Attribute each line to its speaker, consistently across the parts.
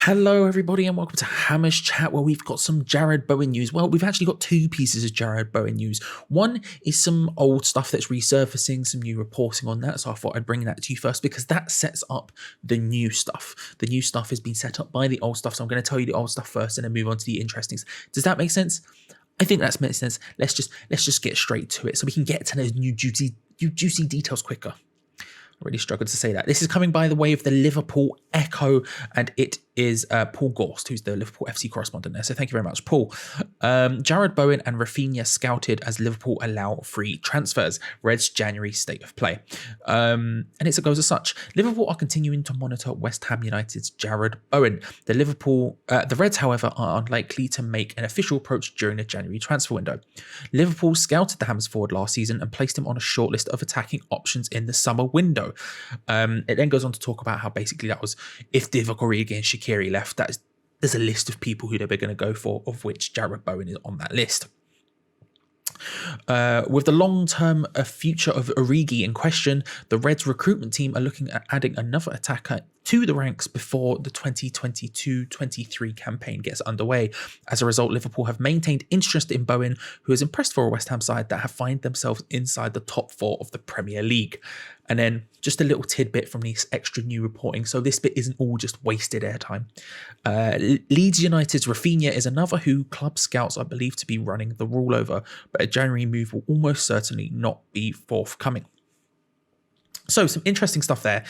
Speaker 1: Hello, everybody, and welcome to Hammer's Chat, where we've got some Jarrod Bowen news. Well, we've actually got two pieces of Jarrod Bowen news. One is some old stuff that's resurfacing, some new reporting on that, so I thought I'd bring that to you first because that sets up the new stuff. The new stuff has been set up by the old stuff, so I'm going to tell you the old stuff first and then move on to the interesting. Does that make sense? I think that makes sense. Let's just get straight to it so we can get to those new juicy details quicker. I really struggled to say that. This is coming by the way of the Liverpool Echo, and it is Paul Gorst, who's the Liverpool FC correspondent there. So thank you very much, Paul. Jarrod Bowen and Rafinha scouted as Liverpool allow free transfers. Reds January state of play. And it goes as such. Liverpool are continuing to monitor West Ham United's Jarrod Bowen. The Reds, however, are unlikely to make an official approach during the January transfer window. Liverpool scouted the Hammers forward last season and placed him on a shortlist of attacking options in the summer window. It then goes on to talk about how basically that was if Divock Origi and Shaqiri left, there's a list of people who they were going to go for, of which Jarrod Bowen is on that list. With the long-term future of Origi in question, the Reds recruitment team are looking at adding another attacker to the ranks before the 2022-23 campaign gets underway. As a result, Liverpool have maintained interest in Bowen, who is impressed for a West Ham side that have found themselves inside the top four of the Premier League. And then just a little tidbit from this extra new reporting. So this bit isn't all just wasted airtime. Leeds United's Rafinha is another who club scouts are believed to be running the rule over, but a January move will almost certainly not be forthcoming. So some interesting stuff there,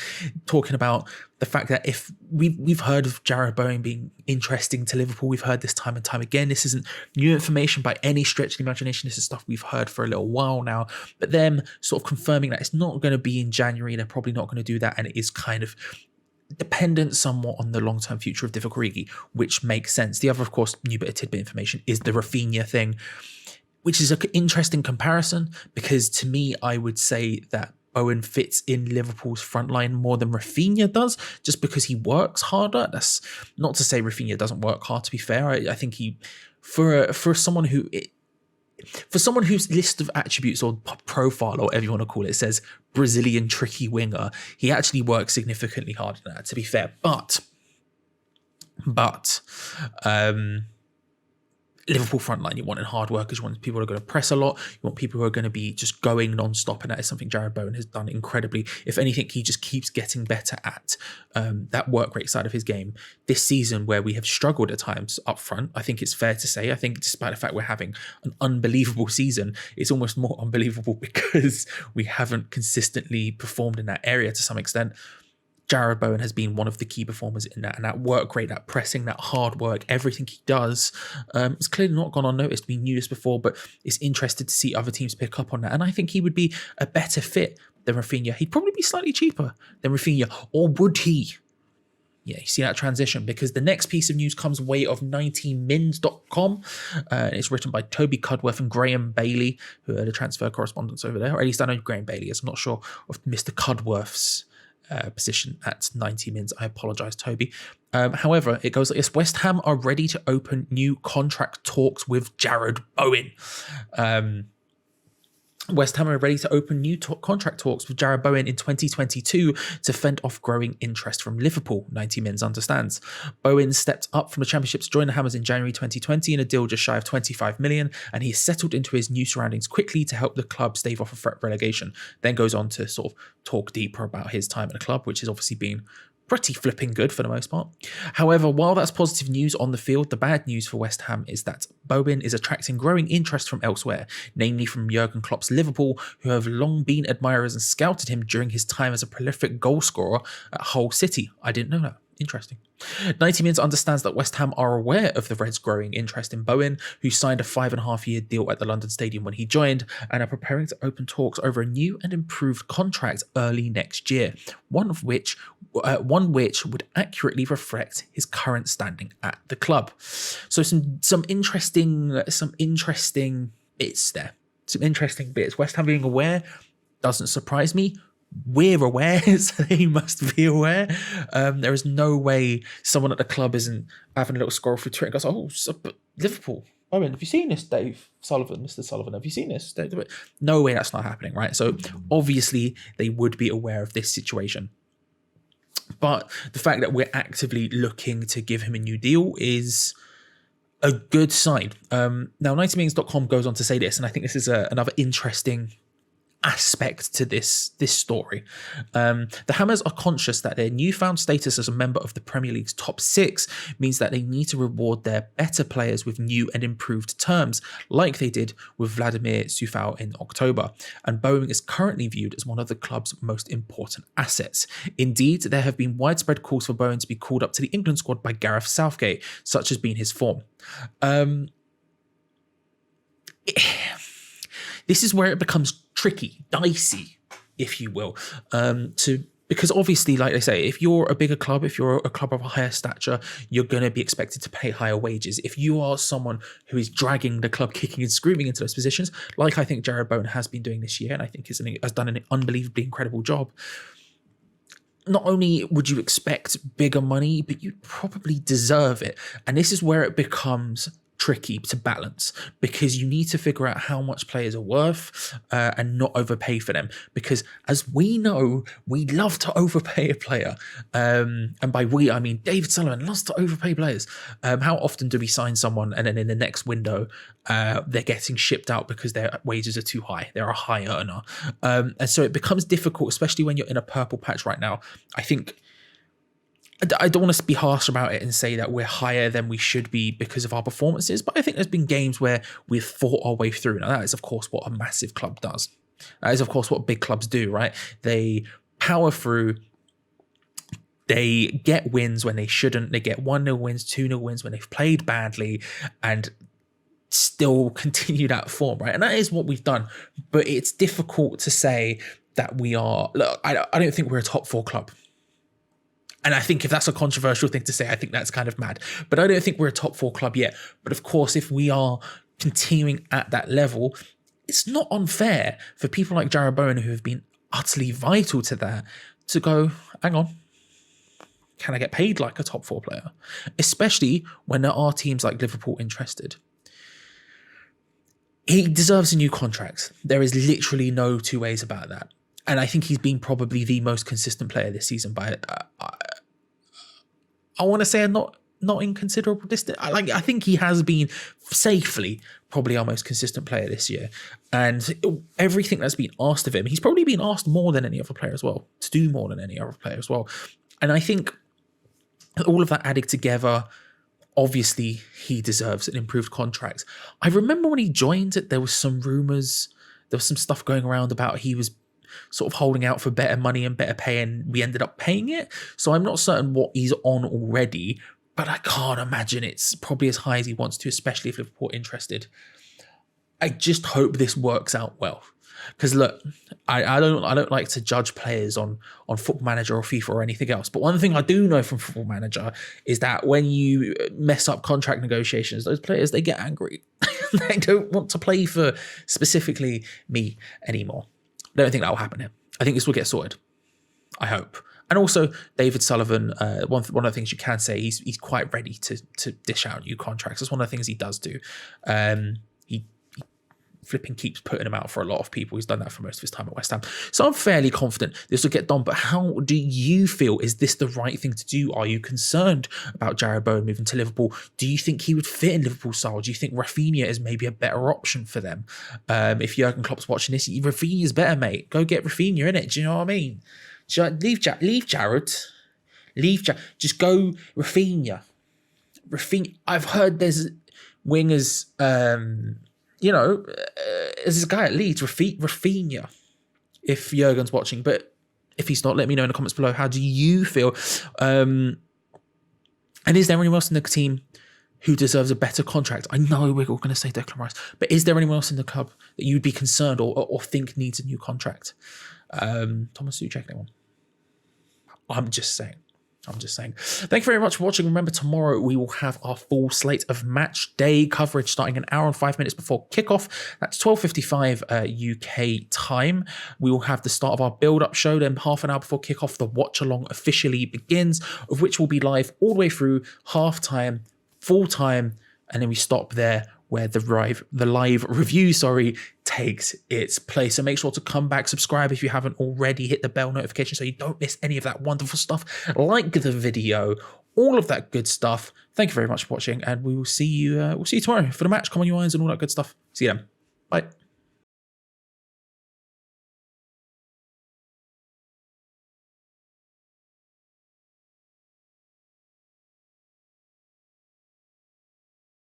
Speaker 1: talking about the fact that if we've heard of Jarrod Bowen being interesting to Liverpool, we've heard this time and time again. This isn't new information by any stretch of the imagination. This is stuff we've heard for a little while now, but them sort of confirming that it's not going to be in January, they're probably not going to do that, and it is kind of dependent somewhat on the long-term future of Divock Origi, which makes sense. The other, of course, new bit of tidbit information is the Rafinha thing, which is an interesting comparison because to me, I would say that Bowen fits in Liverpool's front line more than Rafinha does, just because he works harder. That's not to say Rafinha doesn't work hard, to be fair. I think he, for someone whose list of attributes or profile or whatever you want to call it says Brazilian tricky winger, he actually works significantly harder than that, to be fair. But Liverpool frontline, you want hard workers, you want people who are going to press a lot, you want people who are going to be just going non-stop, and that is something Jarrod Bowen has done incredibly. If anything, he just keeps getting better at that work rate side of his game. This season, where we have struggled at times up front, I think it's fair to say, I think despite the fact we're having an unbelievable season, it's almost more unbelievable because we haven't consistently performed in that area to some extent. Jarrod Bowen has been one of the key performers in that, and that work rate, that pressing, that hard work, everything he does, it's clearly not gone unnoticed. We knew this before, but it's interesting to see other teams pick up on that. And I think he would be a better fit than Rafinha. He'd probably be slightly cheaper than Rafinha, or would he? Yeah, you see that transition, because the next piece of news comes way of 90mins.com. It's written by Toby Cudworth and Graham Bailey, who are the transfer correspondents over there. Or at least I know Graham Bailey is. I'm not sure of Mr. Cudworth's position at 90 mins. I apologise, Toby. However, it goes like this. West Ham are ready to open new contract talks with Jarrod Bowen. West Ham are ready to open new contract talks with Jarrod Bowen in 2022 to fend off growing interest from Liverpool, 90 Mins understands. Bowen stepped up from the Championship to join the Hammers in January 2020 in a deal just shy of 25 million, and he settled into his new surroundings quickly to help the club stave off a threat relegation. Then goes on to sort of talk deeper about his time at the club, which has obviously been pretty flipping good for the most part. However, while that's positive news on the field, the bad news for West Ham is that Bowen is attracting growing interest from elsewhere, namely from Jurgen Klopp's Liverpool, who have long been admirers and scouted him during his time as a prolific goal scorer at Hull City. I didn't know that. Interesting. 90 Mins understands that West Ham are aware of the Reds' growing interest in Bowen, who signed a 5.5-year deal at the London Stadium when he joined, and are preparing to open talks over a new and improved contract early next year, one which would accurately reflect his current standing at the club. So some interesting bits there. Some interesting bits. West Ham being aware doesn't surprise me. We're aware, so they must be aware. There is no way someone at the club isn't having a little scroll through Twitter and goes, "Oh, Liverpool. Owen, have you seen this, Dave Sullivan, Mr. Sullivan? Have you seen this?" No way that's not happening, right? So obviously they would be aware of this situation. But the fact that we're actively looking to give him a new deal is a good sign. Now, 90millions.com goes on to say this, and I think this is another interesting aspect to this story. The Hammers are conscious that their newfound status as a member of the Premier League's top six means that they need to reward their better players with new and improved terms, like they did with Vladimir Coufal in October. And Bowen is currently viewed as one of the club's most important assets. Indeed, there have been widespread calls for Bowen to be called up to the England squad by Gareth Southgate, such has been his form. This is where it becomes tricky, dicey, if you will, because obviously, like they say, if you're a bigger club, if you're a club of a higher stature, you're going to be expected to pay higher wages. If you are someone who is dragging the club kicking and screaming into those positions, like I think Jarrod Bowen has been doing this year, and I think has done an unbelievably incredible job, not only would you expect bigger money, but you probably deserve it. And this is where it becomes tricky to balance, because you need to figure out how much players are worth and not overpay for them, because as we know, we love to overpay a player, and by we I mean David Sullivan loves to overpay players. How often do we sign someone and then in the next window they're getting shipped out because their wages are too high, they're a high earner, and so it becomes difficult, especially when you're in a purple patch right now. I think I don't want to be harsh about it and say that we're higher than we should be because of our performances, but I think there's been games where we've fought our way through. Now, that is, of course, what a massive club does. That is, of course, what big clubs do, right? They power through. They get wins when they shouldn't. They get 1-0 wins, 2-0 wins when they've played badly and still continue that form, right? And that is what we've done. But it's difficult to say that we are... Look, I don't think we're a top four club. And I think if that's a controversial thing to say, I think that's kind of mad. But I don't think we're a top four club yet. But of course, if we are continuing at that level, it's not unfair for people like Jarrod Bowen, who have been utterly vital to that, to go, hang on, can I get paid like a top four player? Especially when there are teams like Liverpool interested. He deserves a new contract. There is literally no two ways about that. And I think he's been probably the most consistent player this season by, I want to say, a not inconsiderable distance. I think he has been safely probably our most consistent player this year. And everything that's been asked of him, he's probably been asked more than any other player as well, to do more than any other player as well. And I think all of that added together, obviously he deserves an improved contract. I remember when he joined, there was some rumours, there was some stuff going around about he was sort of holding out for better money and better pay, and we ended up paying it. So I'm not certain what he's on already, but I can't imagine it's probably as high as he wants to, especially if Liverpool are interested. I just hope this works out well. Because look, I don't like to judge players on Football Manager or FIFA or anything else. But one thing I do know from Football Manager is that when you mess up contract negotiations, those players, they get angry. They don't want to play for specifically me anymore. I don't think that will happen here. I think this will get sorted. I hope. And also, David Sullivan, one of the things you can say, he's quite ready to dish out new contracts. That's one of the things he does do. He flipping keeps putting them out for a lot of people. He's done that for most of his time at West Ham. So I'm fairly confident this will get done. But how do you feel? Is this the right thing to do? Are you concerned about Jarrod Bowen moving to Liverpool? Do you think he would fit in Liverpool style? Do you think Rafinha is maybe a better option for them? If Jurgen Klopp's watching this, Rafinha's better, mate. Go get Rafinha, innit? Do you know what I mean? Leave Jarrod. Just go Rafinha. I've heard there's wingers... there's this guy at Leeds, Rafinha, if Jurgen's watching. But if he's not, let me know in the comments below. How do you feel? And is there anyone else in the team who deserves a better contract? I know we're all going to say Declan Rice, but is there anyone else in the club that you'd be concerned or think needs a new contract? Thomas Suchek, anyone? I'm just saying. Thank you very much for watching. Remember, tomorrow we will have our full slate of match day coverage starting an hour and 5 minutes before kickoff. That's 12:55 UK time. We will have the start of our build-up show. Then half an hour before kickoff, the watch-along officially begins, of which will be live all the way through half-time, full-time, and then we stop there where the live review, takes its place. So make sure to come back, subscribe if you haven't already, hit the bell notification so you don't miss any of that wonderful stuff. Like the video, all of that good stuff. Thank you very much for watching, and we will see you. We'll see you tomorrow for the match. Come on, you irons, and all that good stuff. See you then. Bye.